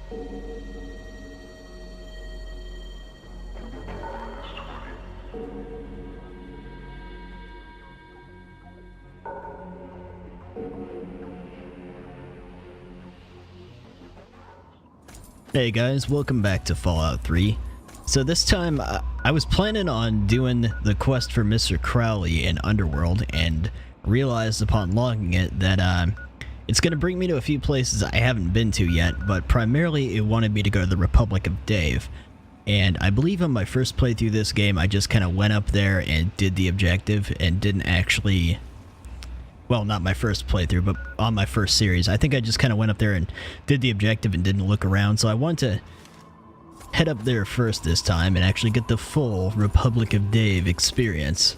Hey guys, welcome back to Fallout 3. So this time, I was planning on doing the quest for Mr. Crowley in Underworld, and realized upon logging it that it's going to bring me to a few places I haven't been to yet, but primarily it wanted me to go to the Republic of Dave. And I believe on my first playthrough this game, I just kind of went up there and did the objective and didn't actually... Well, not my first playthrough, but on my first series. I think I just kind of went up there and did the objective and didn't look around, so I want to head up there first this time and actually get the full Republic of Dave experience.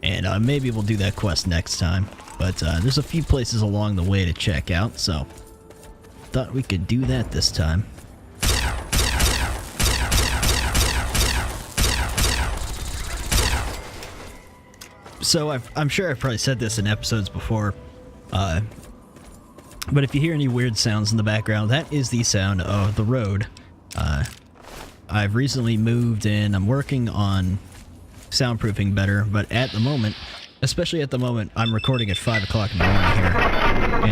And maybe we'll do that quest next time. But there's a few places along the way to check out, so thought we could do that this time. So I'm sure I've probably said this in episodes before, but if you hear any weird sounds in the background, that is the sound of the road. I've recently moved and I'm working on soundproofing better, but at the moment, especially at the moment, I'm recording at 5 o'clock in the morning here,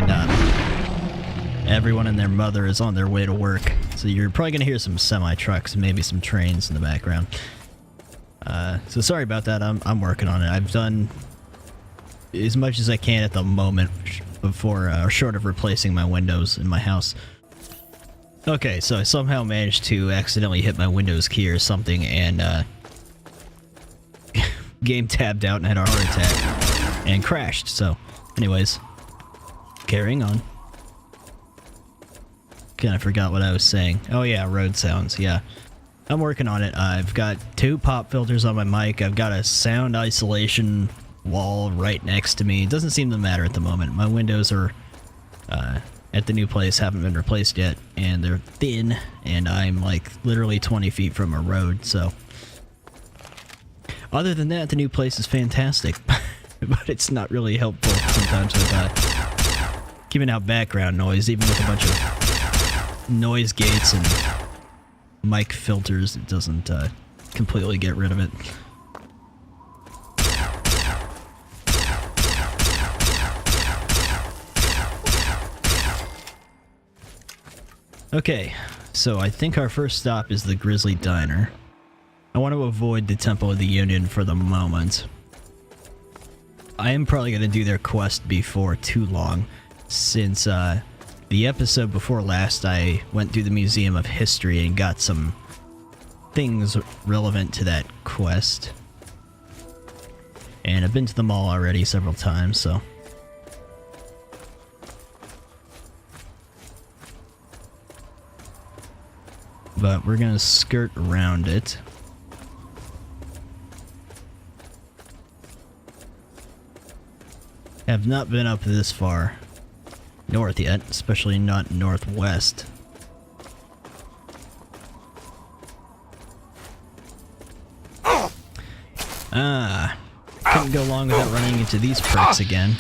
and everyone and their mother is on their way to work, so you're probably going to hear some semi-trucks and maybe some trains in the background. So sorry about that. I'm working on it. I've done as much as I can at the moment before, short of replacing my windows in my house. Okay, so I somehow managed to accidentally hit my Windows key or something, and game tabbed out and had a heart attack and crashed. So, anyways, carrying on. Kind of forgot what I was saying. Oh yeah, road sounds. Yeah. I'm working on it. I've got 2 pop filters on my mic. I've got a sound isolation wall right next to me. It doesn't seem to matter at the moment. My windows are at the new place haven't been replaced yet, and they're thin, and I'm like literally 20 feet from a road, so other than that, the new place is fantastic. But it's not really helpful sometimes with keeping out background noise, even with a bunch of noise gates and mic filters. It doesn't completely get rid of it. Okay, so I think our first stop is the Grisly Diner. I want to avoid the Temple of the Union for the moment. I am probably going to do their quest before too long, since the episode before last, I went through the Museum of History and got some things relevant to that quest. And I've been to the mall already several times, so... But we're gonna skirt around it. Have not been up this far north yet, especially not northwest. Couldn't go long without running into these perks again.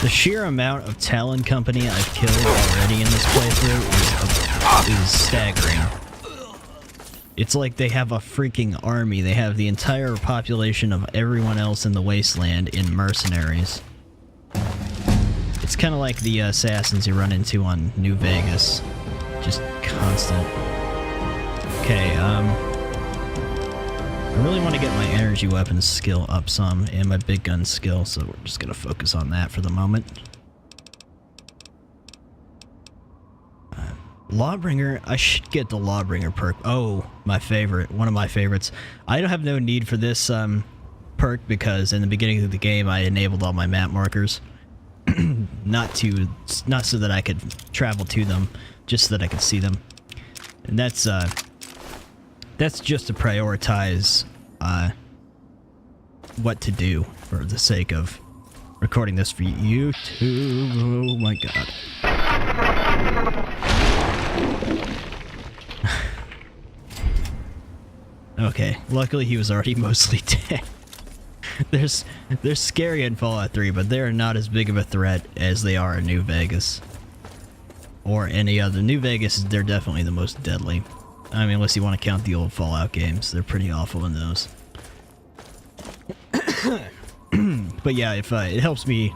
The sheer amount of Talon Company I've killed already in this playthrough is staggering. It's like they have a freaking army. They have the entire population of everyone else in the Wasteland in mercenaries. It's kind of like the assassins you run into on New Vegas. Just constant. Okay, I really want to get my energy weapons skill up some, and my big gun skill, so we're just going to focus on that for the moment. Lawbringer, I should get the Lawbringer perk. Oh, my favorite, one of my favorites. I don't have no need for this perk because in the beginning of the game I enabled all my map markers. not so that I could travel to them, just so that I could see them. And that's just to prioritize what to do for the sake of recording this for YouTube. Oh my god. Okay, luckily he was already mostly dead. They're scary in Fallout 3, but they are not as big of a threat as they are in New Vegas. Or any other. New Vegas, they're definitely the most deadly. I mean, unless you want to count the old Fallout games. They're pretty awful in those. But yeah, if it helps me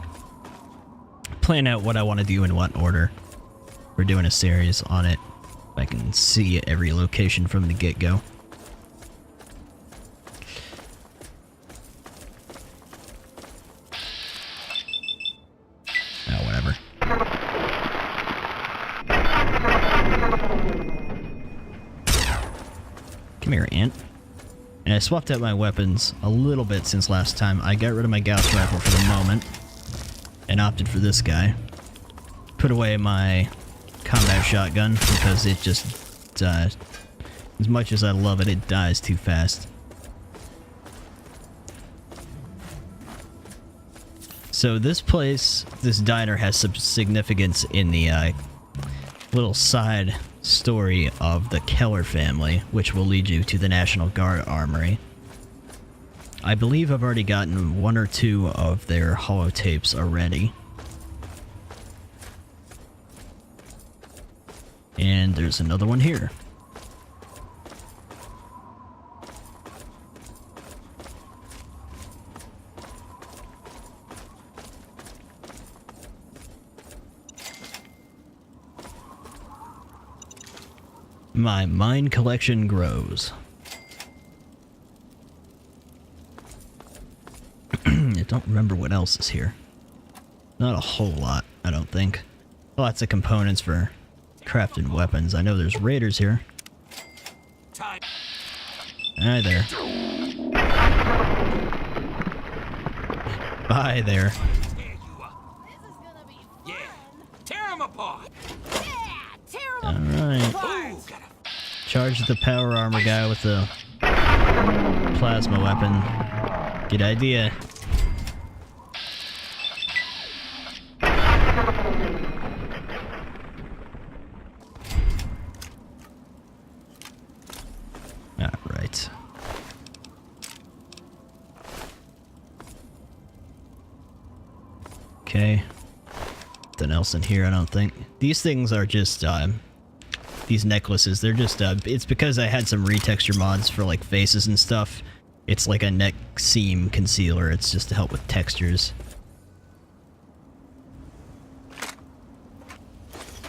plan out what I want to do in what order. We're doing a series on it. I can see every location from the get-go. Oh, whatever. Come here, Ant. And I swapped out my weapons a little bit since last time. I got rid of my Gauss rifle for the moment and opted for this guy. Put away my combat shotgun because it just, as much as I love it, it dies too fast. So this place, this diner, has some significance in the little side story of the Keller family, which will lead you to the National Guard Armory. I believe I've already gotten 1 or 2 of their holotapes already. And there's another one here. My mine collection grows. I don't remember what else is here. Not a whole lot, I don't think. Lots of components for crafted weapons. I know there's raiders here. Hi there. Bye there. Alright. Charge the power armor guy with the plasma weapon. Good idea. Alright. Okay. Nothing else in here, I don't think. These things are just, these necklaces, they're just, it's because I had some retexture mods for, like, faces and stuff. It's like a neck seam concealer, it's just to help with textures.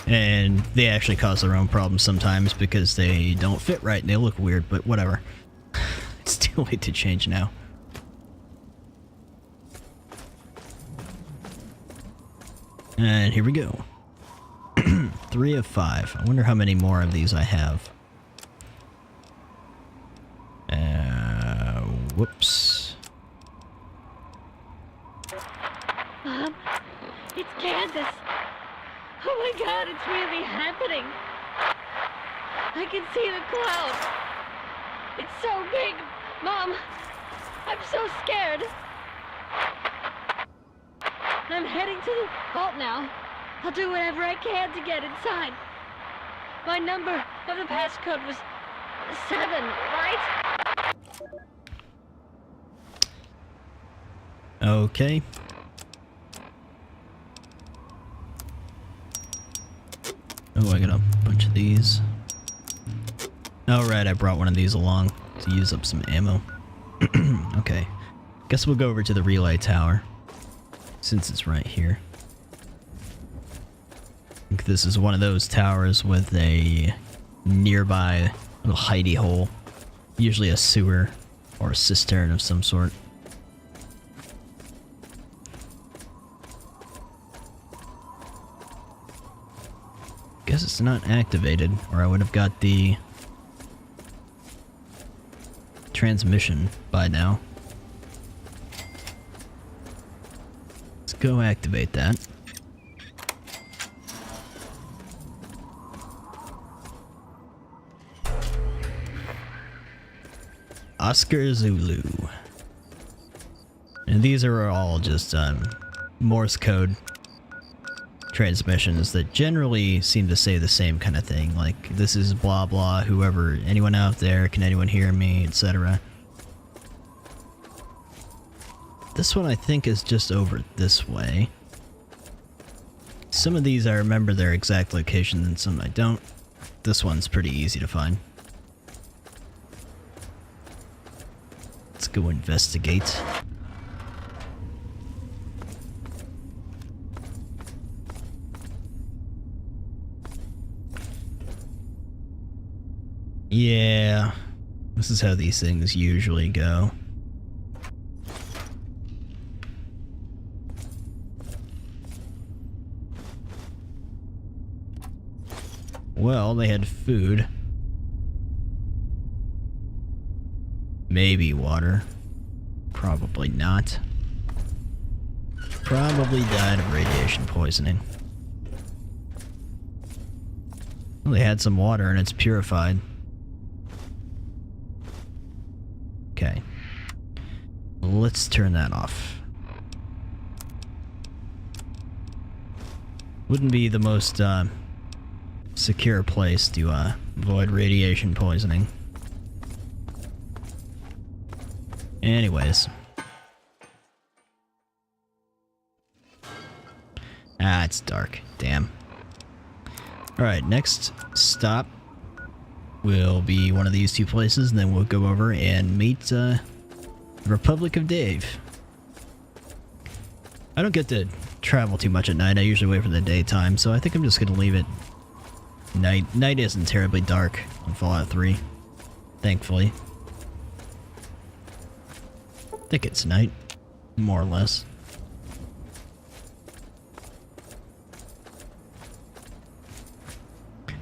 And they actually cause their own problems sometimes because they don't fit right and they look weird, but whatever. It's too late to change now. And here we go. 3 of 5. I wonder how many more of these I have. Whoops. Mom, it's Kansas. Oh my God, it's really happening. I can see the clouds. It's so big. Mom, I'm so scared. I'm heading to the vault now. I'll do whatever I can to get inside. My number of the passcode was 7, right? Okay. Oh, I got a bunch of these. Alright, I brought one of these along to use up some ammo. Okay. Guess we'll go over to the relay tower, since it's right here. I think this is one of those towers with a nearby little hidey hole. Usually a sewer or a cistern of some sort. Guess it's not activated, or I would have got the transmission by now. Let's go activate that. Oscar Zulu. And these are all just Morse code transmissions that generally seem to say the same kind of thing, like, this is blah blah, whoever, anyone out there, can anyone hear me, etc. This one I think is just over this way. Some of these I remember their exact location and some I don't. This one's pretty easy to find. Let's go investigate. Yeah, this is how these things usually go. Well, they had food. Maybe water. Probably not. Probably died of radiation poisoning. Well, they had some water and it's purified. Okay. Let's turn that off. Wouldn't be the most, secure place to, avoid radiation poisoning. Anyways. Ah, it's dark. Damn. Alright, next stop will be one of these two places, and then we'll go over and meet, Republic of Dave. I don't get to travel too much at night. I usually wait for the daytime, so I think I'm just gonna leave it night. Night isn't terribly dark on Fallout 3, thankfully. I think it's night, more or less.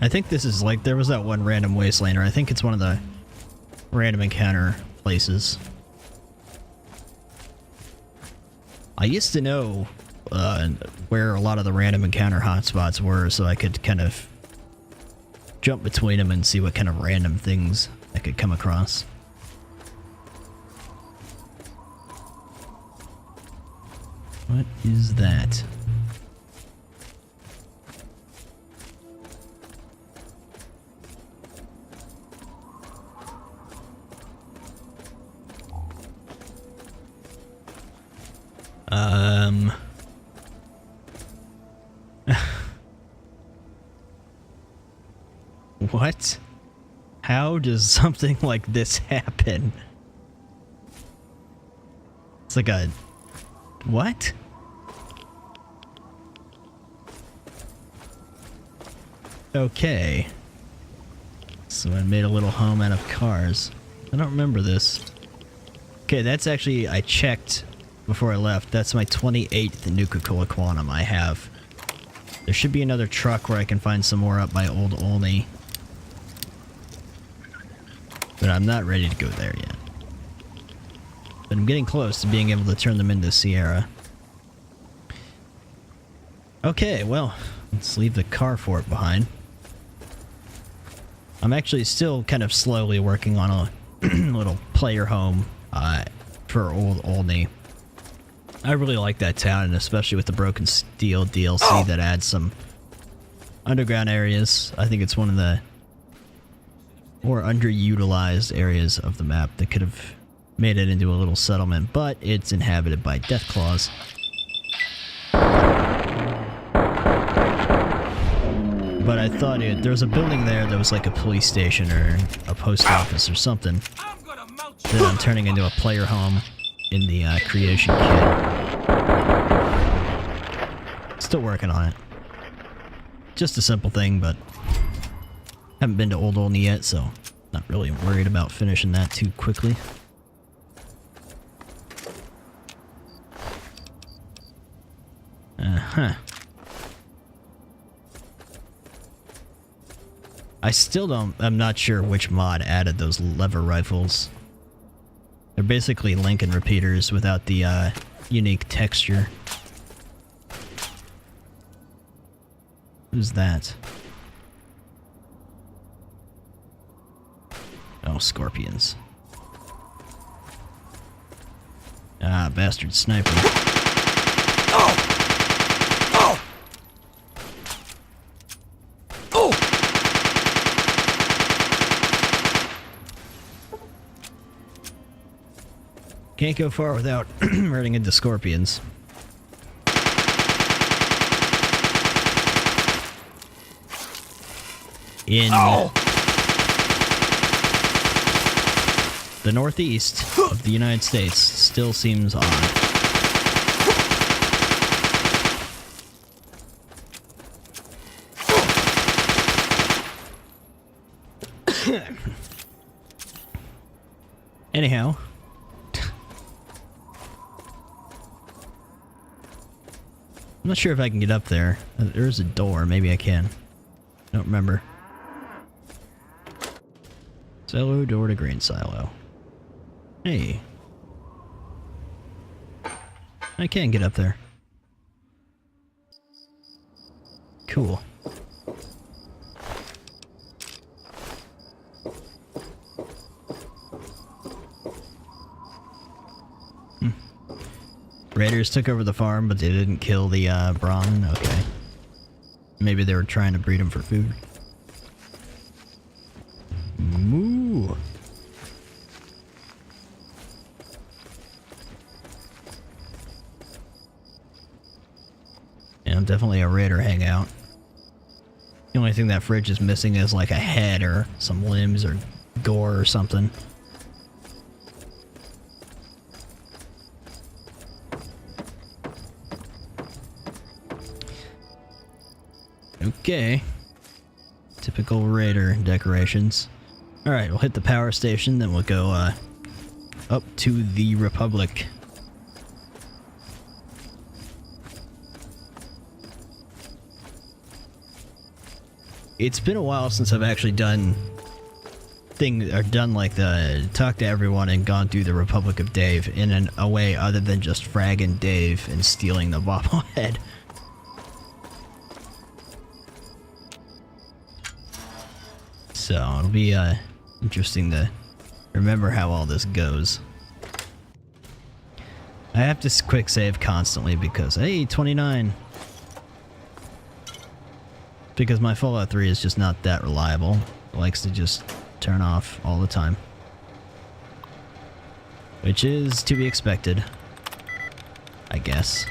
I think this is like, there was that one random wastelander. I think it's one of the random encounter places. I used to know where a lot of the random encounter hotspots were, so I could kind of jump between them and see what kind of random things I could come across. What is that? What? How does something like this happen? It's like a... What? Okay. So I made a little home out of cars. I don't remember this. Okay, that's actually... I checked before I left. That's my 28th Nuka-Cola Quantum I have. There should be another truck where I can find some more up by Old Olney. But I'm not ready to go there yet. But I'm getting close to being able to turn them into Sierra. Okay, well, let's leave the car fort behind. I'm actually still kind of slowly working on a little player home for Old Olney. I really like that town, and especially with the Broken Steel DLC that adds some underground areas. I think it's one of the more underutilized areas of the map that could have made it into a little settlement, but it's inhabited by Deathclaws. But I thought there was a building there that was like a police station or a post office or something that I'm turning into a player home in the creation kit. Still working on it. Just a simple thing, but haven't been to Old Olney yet, so not really worried about finishing that too quickly. Uh-huh. I'm not sure which mod added those lever rifles. They're basically Lincoln repeaters without the unique texture. Who's that? Oh, scorpions. Ah, bastard sniper. Can't go far without running into scorpions. In the northeast of the United States still seems odd. Anyhow. I'm not sure if I can get up there. There's a door. Maybe I can. Don't remember. Silo door to grain silo. Hey. I can get up there. Cool. Raiders took over the farm, but they didn't kill the Brahmin? Okay. Maybe they were trying to breed them for food. Moo! Yeah, definitely a raider hangout. The only thing that fridge is missing is like a head or some limbs or gore or something. Okay. Typical raider decorations. Alright, we'll hit the power station, then we'll go up to the Republic. It's been a while since I've actually done like the talk to everyone and gone through the Republic of Dave in a way other than just fragging Dave and stealing the bobblehead. So it'll be interesting to remember how all this goes. I have to quick save constantly because, hey, 29. Because my Fallout 3 is just not that reliable. It likes to just turn off all the time. Which is to be expected, I guess.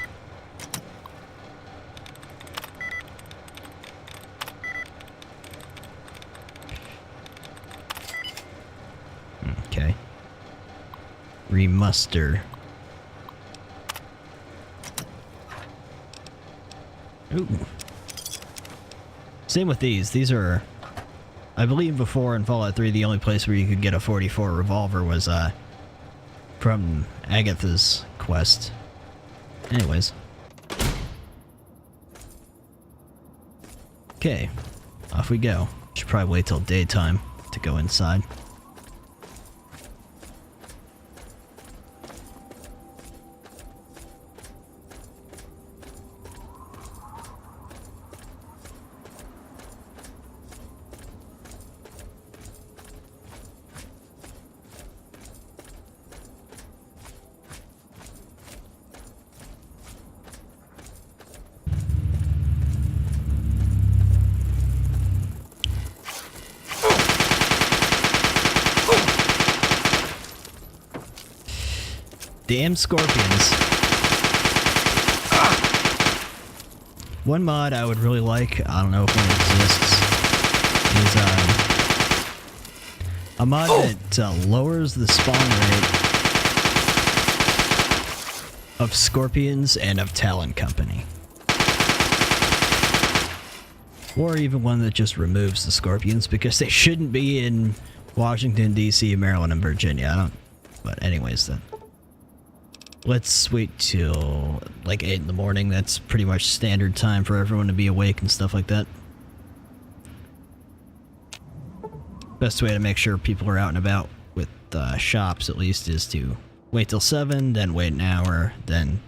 Okay. Remuster. Ooh. Same with these. These are, I believe before in Fallout 3, the only place where you could get a 44 revolver was from Agatha's quest. Anyways. Okay. Off we go. Should probably wait till daytime to go inside. Damn scorpions. One mod I would really like, I don't know if one exists, is a mod that lowers the spawn rate of scorpions and of Talon Company. Or even one that just removes the scorpions, because they shouldn't be in Washington, D.C., Maryland, and Virginia. I don't... But anyways, then. Let's wait till like 8 in the morning. That's pretty much standard time for everyone to be awake and stuff like that. Best way to make sure people are out and about with shops, at least, is to wait till 7, then wait an hour, then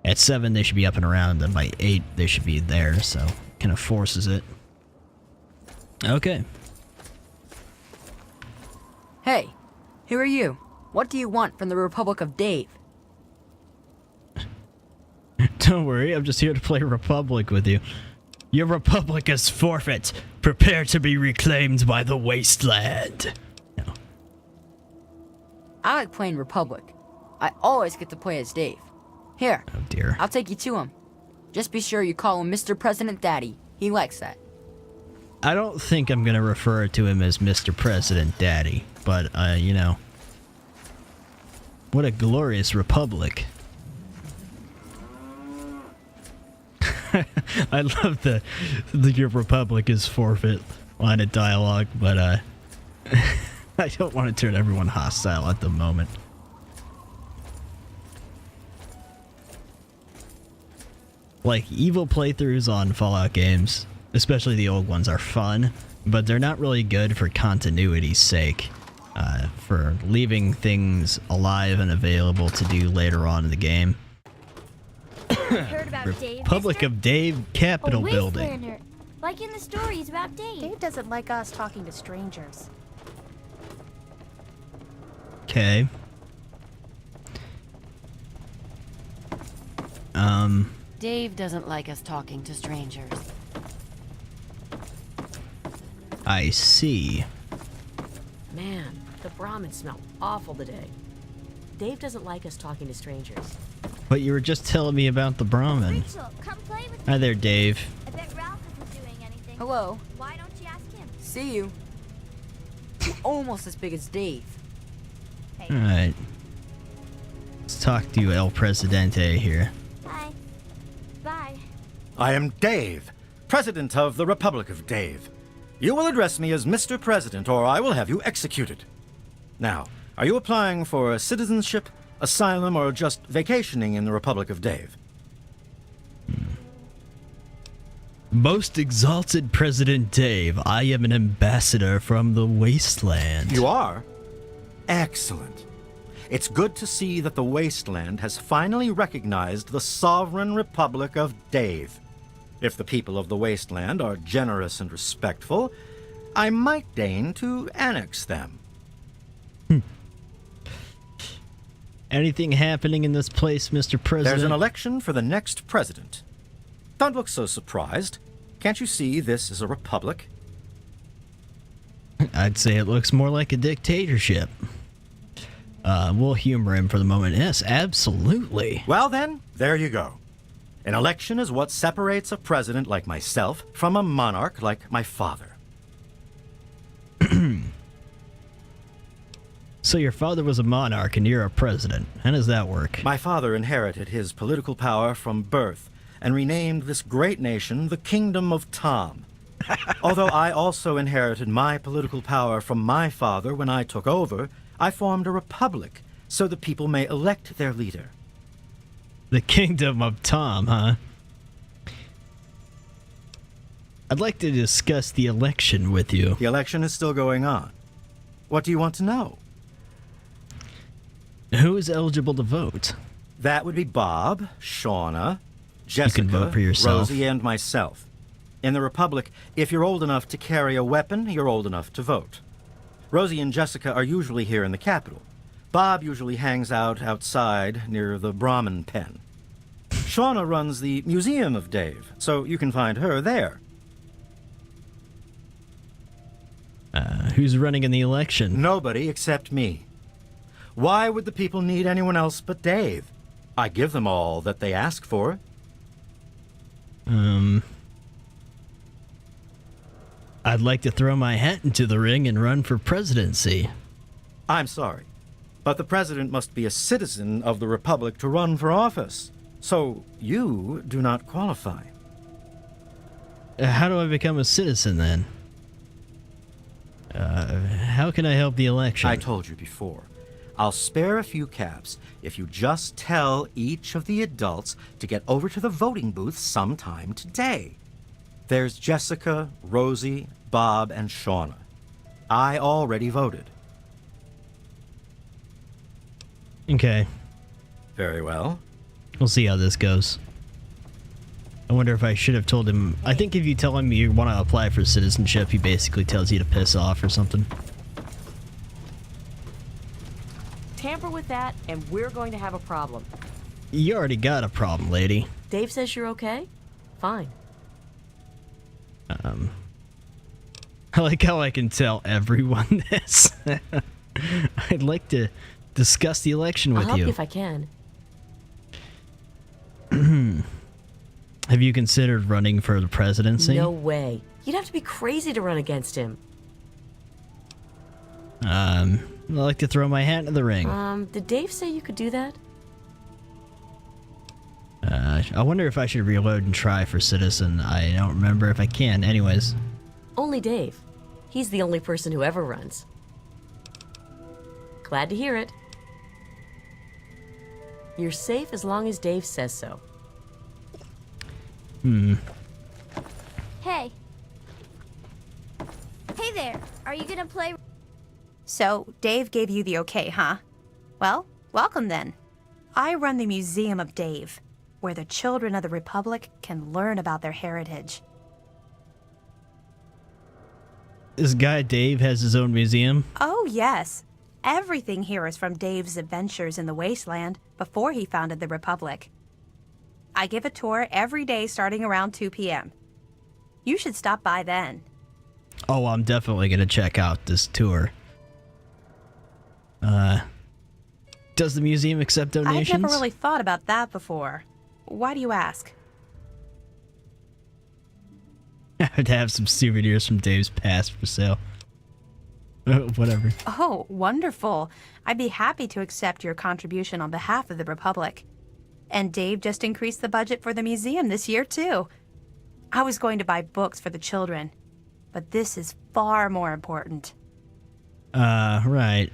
at 7 they should be up and around, then by 8 they should be there, so kind of forces it. Okay. Hey, who are you? What do you want from the Republic of Dave? Don't worry, I'm just here to play Republic with you. Your Republic is forfeit. Prepare to be reclaimed by the Wasteland. No. I like playing Republic. I always get to play as Dave. Here, Oh dear. I'll take you to him. Just be sure you call him Mr. President Daddy. He likes that. I don't think I'm gonna refer to him as Mr. President Daddy, but, you know. What a glorious republic. I love your republic is forfeit line of dialogue, but, I don't want to turn everyone hostile at the moment. Like, evil playthroughs on Fallout games, especially the old ones, are fun, but they're not really good for continuity's sake. For leaving things alive and available to do later on in the game. Heard about Dave, Republic mister? of Dave Capitol A Building. Wastelander, like in the stories about Dave. Dave doesn't like us talking to strangers. Okay. Dave doesn't like us talking to strangers. I see. Man, the Brahmin smell awful today. Dave doesn't like us talking to strangers. But you were just telling me about the Brahmin. Rachel, come play with me. Hi there, Dave. I bet Ralph isn't doing anything. Hello. Why don't you ask him? See you. You're almost as big as Dave. Hey. Alright. Let's talk to El Presidente here. Hi. Bye. I am Dave, President of the Republic of Dave. You will address me as Mr. President, or I will have you executed. Now, are you applying for citizenship, asylum, or just vacationing in the Republic of Dave? Most exalted President Dave, I am an ambassador from the Wasteland. You are? Excellent. It's good to see that the Wasteland has finally recognized the sovereign Republic of Dave. If the people of the Wasteland are generous and respectful, I might deign to annex them. Anything happening in this place, Mr. President? There's an election for the next president. Don't look so surprised. Can't you see this is a republic? I'd say it looks more like a dictatorship. We'll humor him for the moment. Yes, absolutely. Well then, there you go. An election is what separates a president like myself from a monarch like my father. So your father was a monarch and you're a president. How does that work? My father inherited his political power from birth and renamed this great nation the Kingdom of Tom. Although I also inherited my political power from my father when I took over, I formed a republic so the people may elect their leader. The Kingdom of Tom, huh? I'd like to discuss the election with you. The election is still going on. What do you want to know? Who is eligible to vote? That would be Bob, Shauna, Jessica, vote for yourself. Rosie, and myself. In the Republic, if you're old enough to carry a weapon, you're old enough to vote. Rosie and Jessica are usually here in the capital. Bob usually hangs out outside near the Brahmin pen. Shauna runs the Museum of Dave, so you can find her there. Who's running in the election? Nobody except me. Why would the people need anyone else but Dave? I give them all that they ask for. I'd like to throw my hat into the ring and run for presidency. I'm sorry, but the president must be a citizen of the Republic to run for office. So you do not qualify. How do I become a citizen then? How can I help the election? I told you before. I'll spare a few caps if you just tell each of the adults to get over to the voting booth sometime today. There's Jessica, Rosie, Bob, and Shauna. I already voted. Okay, Very well. we'll see how this goes. I wonder if I should have told him. I think if you tell him you want to apply for citizenship, he basically tells you to piss off or something. Tamper with that, and we're going to have a problem. You already got a problem, lady. Dave says you're okay? Fine. I like how I can tell everyone this. I'd like to discuss the election I'll with help you you. if I can. Have you considered running for the presidency? No way. You'd have to be crazy to run against him. I'd like to throw my hat in the ring. Did Dave say you could do that? I wonder if I should reload and try for citizen. I don't remember if I can. Anyways. Only Dave. He's the only person who ever runs. Glad to hear it. You're safe as long as Dave says so. Hey. Hey there. Are you gonna play? So, Dave gave you the okay, huh? Well, welcome then. I run the Museum of Dave, where the children of the Republic can learn about their heritage. This guy Dave has his own museum? Oh, yes. Everything here is from Dave's adventures in the Wasteland before he founded the Republic. I give a tour every day starting around 2 p.m. You should stop by then. Oh, I'm definitely going to check out this tour. Does the museum accept donations? I've never really thought about that before. Why do you ask? I would have some souvenirs from Dave's past for sale. Whatever. Oh, wonderful. I'd be happy to accept your contribution on behalf of the Republic. And Dave just increased the budget for the museum this year, too. I was going to buy books for the children, but this is far more important. Right.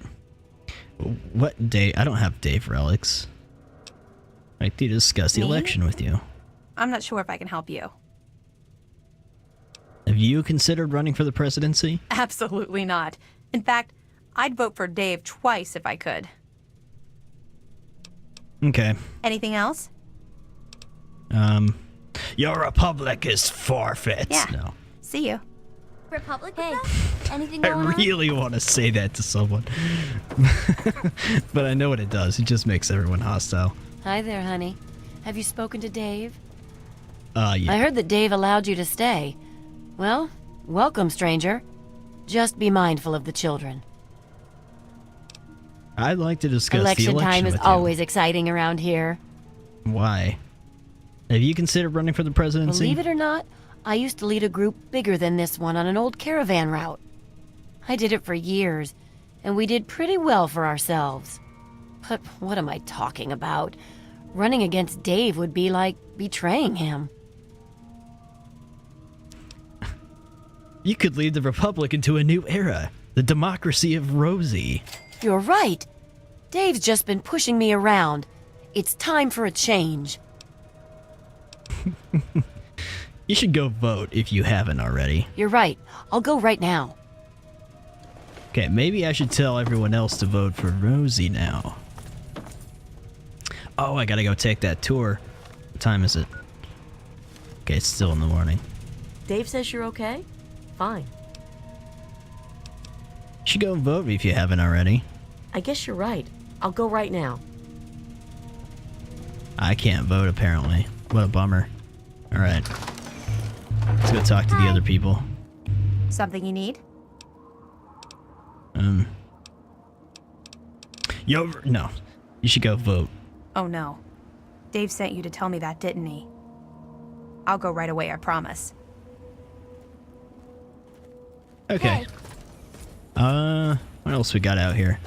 What Dave? I don't have Dave relics. I'd like to discuss the Me? election with you. I'm not sure if I can help you. Have you considered running for the presidency? Absolutely not. In fact, I'd vote for Dave twice if I could. Okay. Anything else? Your republic is forfeit. Yeah. No. See you. Republic? Hey, anything I going on? really want to say that to someone. But I know what it does. It just makes everyone hostile. Hi there, honey. Have you spoken to Dave? Yeah. I heard that Dave allowed you to stay. Well, welcome, stranger. Just be mindful of the children. I'd like to discuss Election the election time is with you. always exciting around here. Why? Have you considered running for the presidency? Believe it or not, I used to lead a group bigger than this one on an old caravan route. I did it for years, and we did pretty well for ourselves. But what am I talking about? Running against Dave would be like betraying him. You could lead the Republic into a new era. The democracy of Rosie. You're right. Dave's just been pushing me around. It's time for a change. You should go vote if you haven't already. You're right. I'll go right now. Okay, maybe I should tell everyone else to vote for Rosie now. Oh, I gotta go take that tour. What time is it? Okay, it's still in the morning. Dave says you're okay? Fine. You should go and vote if you haven't already. I guess you're right. I'll go right now. I can't vote, apparently. What a bummer. Alright. Let's go talk to the other people. Something you need? No. You should go vote. Oh no. Dave sent you to tell me that, didn't he? I'll go right away, I promise. Okay. What else we got out here?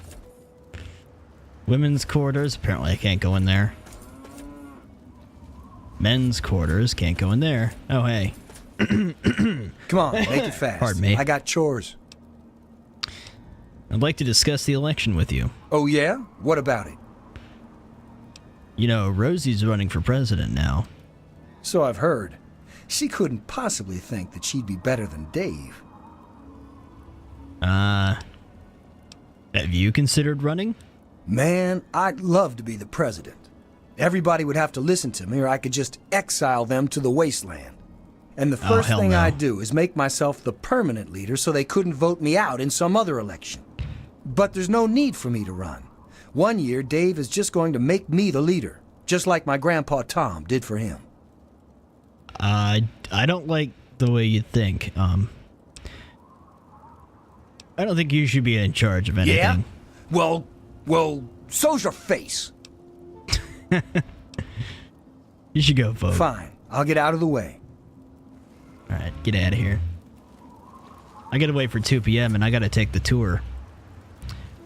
Women's quarters. Apparently I can't go in there. Men's quarters. Can't go in there. Oh, hey. Come on, make it fast. Pardon me. I got chores. I'd like to discuss the election with you. Oh, yeah? What about it? You know, Rosie's running for president now. So I've heard. She couldn't possibly think that she'd be better than Dave. Have you considered running? Man, I'd love to be the president. Everybody would have to listen to me, or I could just exile them to the wasteland. And the first hell thing no. I'd do is make myself the permanent leader so they couldn't vote me out in some other election. But there's no need for me to run. One year, Dave is just going to make me the leader, just like my grandpa Tom did for him. I don't like the way you think. I don't think you should be in charge of anything. Yeah? Well, So's your face. You should go vote. Fine. I'll get out of the way. Alright, get out of here. I gotta wait for 2 p.m. and I gotta take the tour.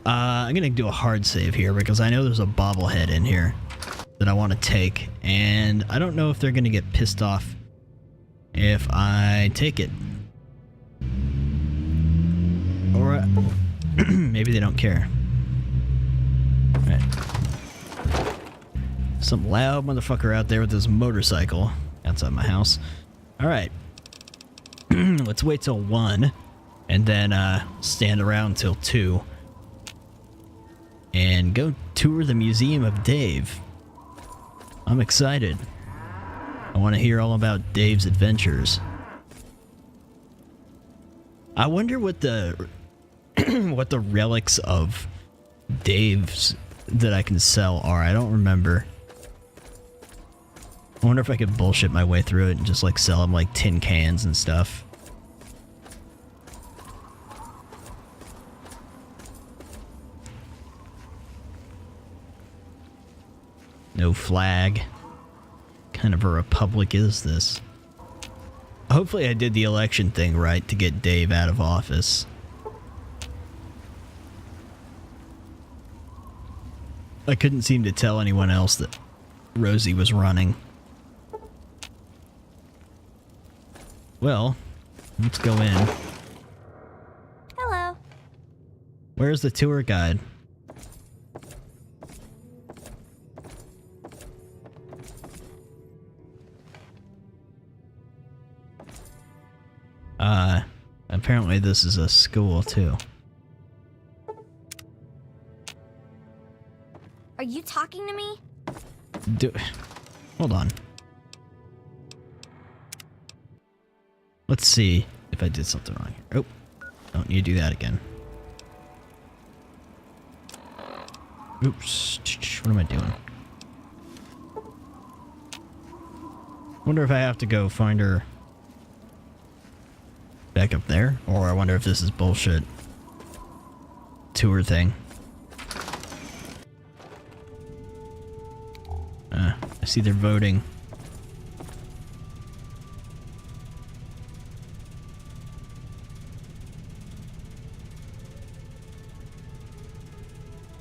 I'm gonna do a hard save here because I know there's a bobblehead in here that I want to take, and I don't know if they're gonna get pissed off if I take it. Or maybe they don't care. Alright. Some loud motherfucker out there with his motorcycle outside my house. Alright. Let's wait till 1 and then stand around till 2 and go tour the Museum of Dave. I'm excited. I want to hear all about Dave's adventures. I wonder what the what the relics of Dave's that I can sell are. I don't remember. I wonder if I could bullshit my way through it and just like sell them like tin cans and stuff. No flag. What kind of a republic is this? Hopefully I did the election thing right to get Dave out of office. I couldn't seem to tell anyone else that Rosie was running. Well, let's go in. Hello. Where's the tour guide? Apparently this is a school too. Are you talking to me? Hold on. Let's see if I did something wrong here. Oh, don't need to do that again. Oops. What am I doing? Wonder if I have to go find her back up there, or I wonder if this is bullshit tour thing. I see they're voting.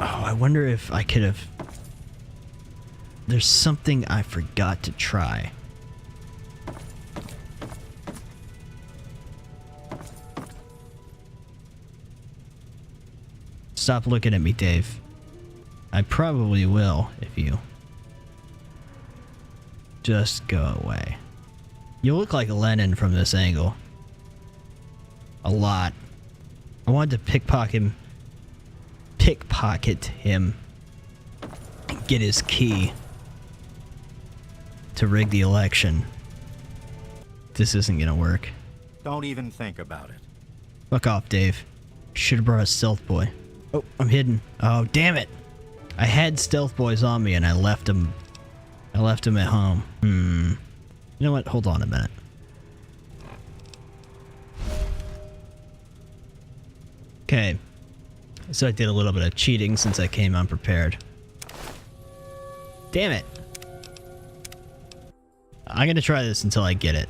Oh, I wonder if I could have... There's something I forgot to try. Stop looking at me, Dave. I probably will if you just go away. You look like Lennon from this angle. A lot. I wanted to pickpocket him and get his key to rig the election. This isn't gonna work. Don't even think about it. Fuck off, Dave. Should have brought a stealth boy. Oh, I'm hidden. Oh, damn it. I had stealth boys on me and I left them at home. You know what? Hold on a minute. Okay. So I did a little bit of cheating since I came unprepared. Damn it. I'm gonna try this until I get it.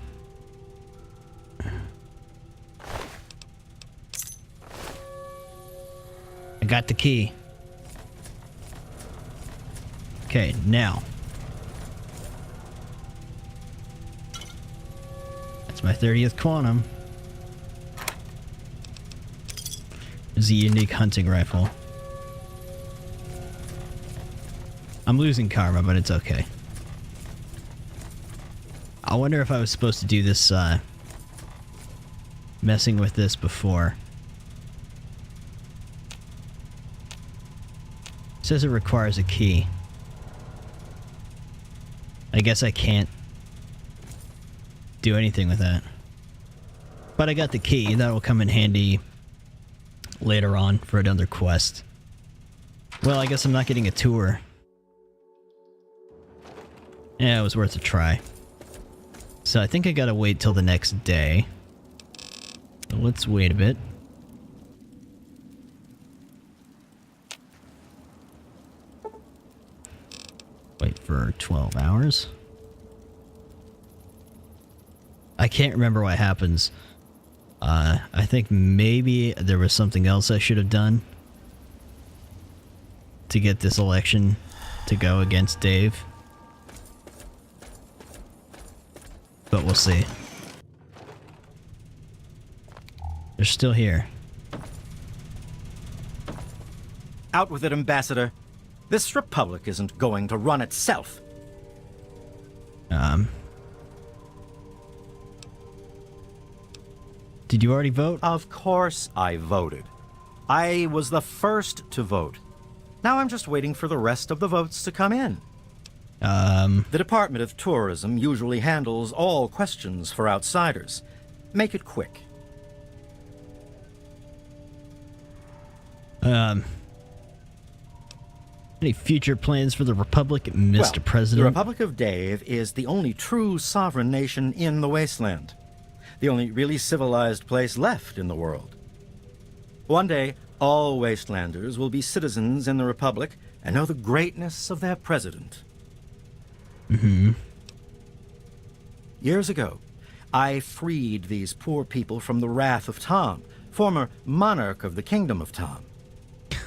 I got the key. Okay, now. That's my 30th quantum. This is a unique hunting rifle. I'm losing karma, but it's okay. I wonder if I was supposed to do this, messing with this before. It says it requires a key. I guess I can't do anything with that. But I got the key. That will come in handy later on for another quest. Well, I guess I'm not getting a tour. Yeah, it was worth a try. So I think I gotta wait till the next day. So let's wait a bit. for 12 hours. I can't remember what happens. I think maybe there was something else I should have done to get this election to go against Dave. But we'll see. They're still here. Out with it, Ambassador. This republic isn't going to run itself. Did you already vote? Of course I voted. I was the first to vote. Now I'm just waiting for the rest of the votes to come in. The Department of Tourism usually handles all questions for outsiders. Make it quick. Any future plans for the Republic, Mr. Well, President? the Republic of Dave is the only true sovereign nation in the Wasteland. The only really civilized place left in the world. One day, all Wastelanders will be citizens in the Republic and know the greatness of their president. Mm-hmm. Years ago, I freed these poor people from the wrath of Tom, former monarch of the Kingdom of Tom.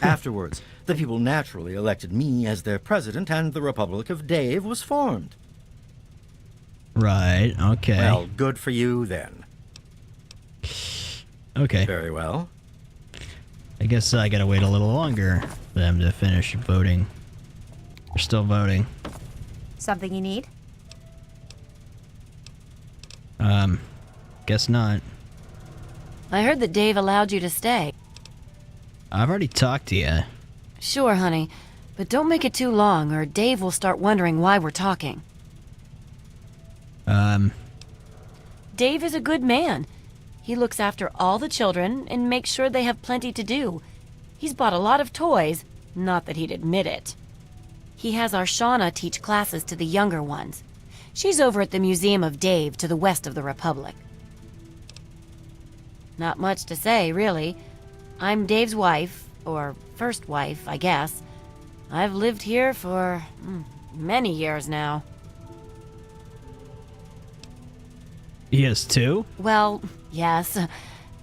Afterwards, the people naturally elected me as their president, and the Republic of Dave was formed. Right, okay. Well, good for you, then. Okay. Very well. I guess I gotta wait a little longer for them to finish voting. They're still voting. Something you need? Guess not. I heard that Dave allowed you to stay. I've already talked to you. Sure, honey, but don't make it too long or Dave will start wondering why we're talking. Dave is a good man. He looks after all the children and makes sure they have plenty to do. He's bought a lot of toys, not that he'd admit it. He has our Shauna teach classes to the younger ones. She's over at the Museum of Dave to the west of the Republic. Not much to say, really. I'm Dave's wife, or first wife, I guess. I've lived here for many years now. He has two? Well, yes.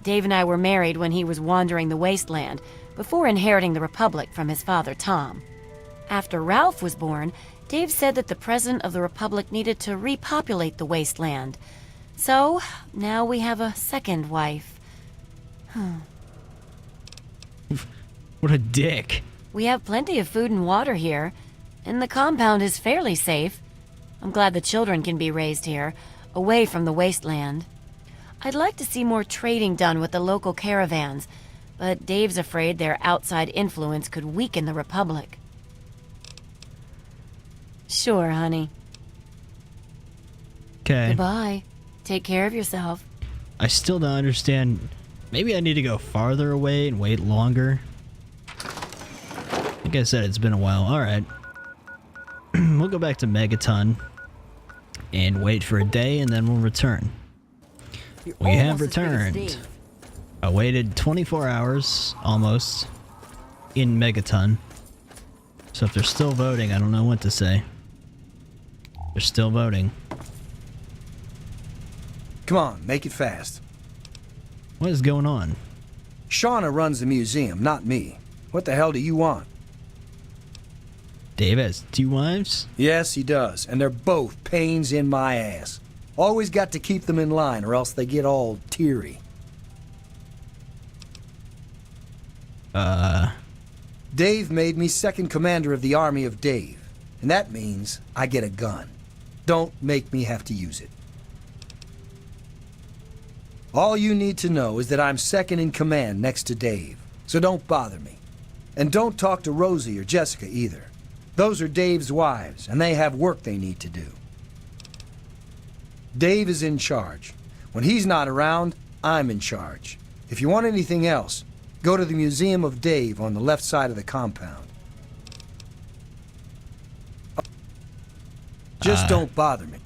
Dave and I were married when he was wandering the wasteland, before inheriting the Republic from his father, Tom. After Ralph was born, Dave said that the President of the Republic needed to repopulate the wasteland. So, now we have a second wife. What a dick. We have plenty of food and water here, and the compound is fairly safe. I'm glad the children can be raised here, away from the wasteland. I'd like to see more trading done with the local caravans, but Dave's afraid their outside influence could weaken the Republic. Sure, honey. Okay. Goodbye. Take care of yourself. I still don't understand. Maybe I need to go farther away and wait longer. Like I said, it's been a while. Alright. We'll go back to Megaton and wait for a day, and then we'll return. We have returned. I waited 24 hours, almost, in Megaton. So if they're still voting, I don't know what to say. They're still voting. Come on, make it fast. What is going on? Shauna runs the museum, not me. What the hell do you want? Dave has two wives? Yes, he does, and they're both pains in my ass. Always got to keep them in line or else they get all teary. Dave made me second commander of the Army of Dave, and that means I get a gun. Don't make me have to use it. All you need to know is that I'm second in command next to Dave, so don't bother me. And don't talk to Rosie or Jessica either. Those are Dave's wives, and they have work they need to do. Dave is in charge. When he's not around, I'm in charge. If you want anything else, go to the Museum of Dave on the left side of the compound. Just don't bother me.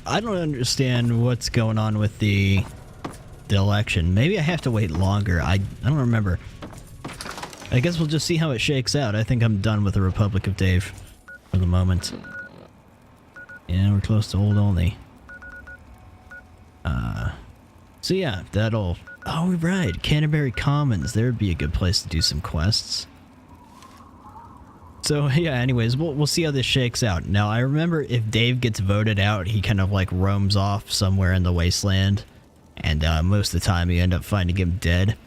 I don't understand what's going on with the election. Maybe I have to wait longer. I don't remember. I guess we'll just see how it shakes out. I think I'm done with the Republic of Dave. for the moment. Yeah, we're close to Old Olney. So yeah, that'll... Oh, right, Canterbury Commons. There would be a good place to do some quests. So yeah, anyways, we'll see how this shakes out. Now, I remember if Dave gets voted out, he kind of like roams off somewhere in the wasteland. And most of the time you end up finding him dead.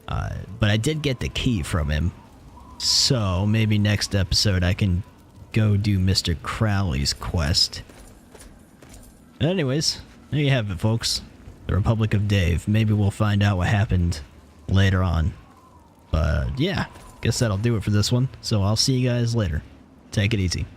But I did get the key from him. So maybe next episode I can go do Mr. Crowley's quest. Anyways, there you have it, folks. The Republic of Dave. Maybe we'll find out what happened later on. But yeah, guess that'll do it for this one. So I'll see you guys later. Take it easy.